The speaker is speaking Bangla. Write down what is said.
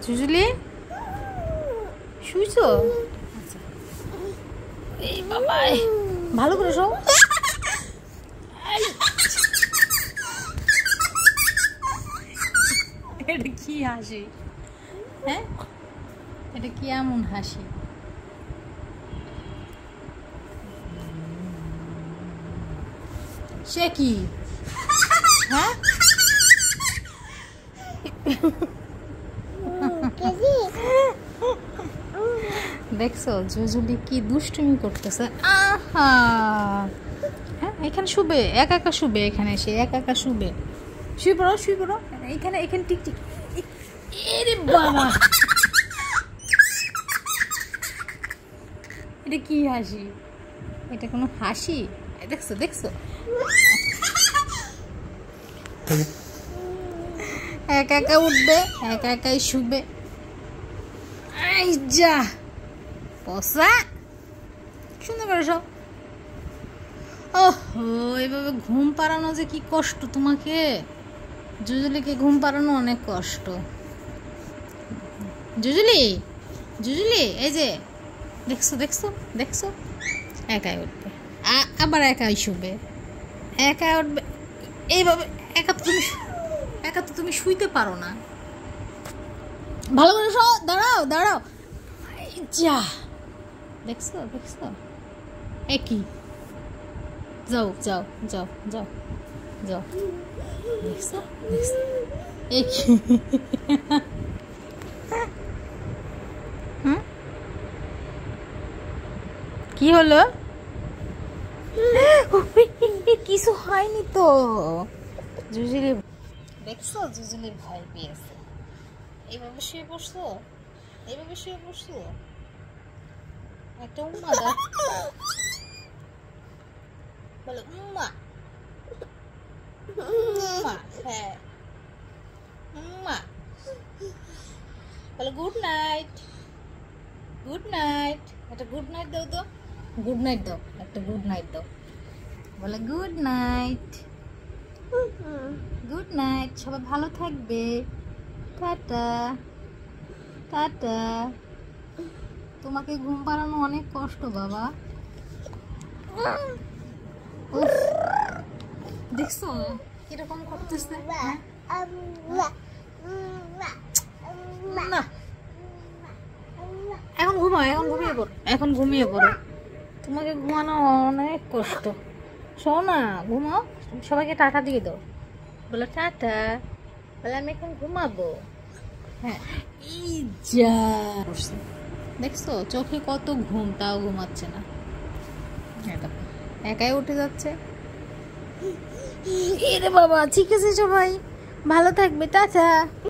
জুজুলি শুইছো? আচ্ছা, এই বাবা ভালো করে শো। এটা কি হাসি? হ্যাঁ, এটা কি এমন হাসি? সে কি? হ্যাঁ, দেখছো জুজুলি কি দুষ্টুমি করতেছে? আহা, হ্যাঁ এখানে শুবে, একা একা শুবে, এখানে এসে একা একা শুবে। শুয়ে পড়ো, শুয়ে পড়ো, এখানে এখানে টিক টিক। এরে বাবা, এটা কি হাসি? এটা কোনো হাসি? দেখছো দেখছো, একা একা উঠবে, একা একাই শুবে। এই যা পসা, সুন্দর করে সব। ওহো, এভাবে ঘুম পাড়ানো যে কি কষ্ট তোমাকে। জুজুলিকে ঘুম পাড়ানো অনেক কষ্ট। জুজুলি, জুজুলি, এই যে দেখছো দেখছো দেখছো, একাই উঠবে, আবার একাই শুবে, একা উঠবে। এইভাবে একা তো তুমি শুইতে পারো না। ভালো করে শো, দাঁড়াও দাঁড়াও। যা দেখছো দেখছো, একই, যাও যাও যাও যাও যাও, দেখছো দেখছো, একই। হুম, কি হলো? কিছু হয়নি তো। জুজুলি দেখছো, জুজুলির ভয় পেয়েছে। এইভাবে শুয়ে পড়ছো, এইভাবে শুয়ে পড়ছো। একটা উম্মা দাও, বলো উম্মা, উম্মা, হ্যাঁ উম্মা, বলো গুড নাইট, গুড নাইট। একটা গুড নাইট দাও তো, গুড নাইট দাও, একটা গুড নাইট দাও, বলে গুড নাইট, গুড নাইট, সবাই ভালো থাকবে, টাটা টাটা। তোমাকে ঘুম পাড়ানো অনেক কষ্ট বাবা। উফ, দেখছো কিরকম করতেছে? না, এখন ঘুমাও, এখন ঘুমিয়ে পড়ো, এখন ঘুমিয়ে পড়ো। তোমাকে ঘুমানো অনেক কষ্ট। শোনো না, ঘুমাও, সবাইকে টাটা দিয়ে দাও, বলো টাটা, বলে আমি এখন ঘুমাবো। হ্যাঁ, এই যা দেখছো চোখে কত ঘুম, তাও ঘুমাচ্ছে না। একাই উঠে যাচ্ছে। এরে বাবা, ঠিক আছে সবাই ভালো থাকবে, টাটা।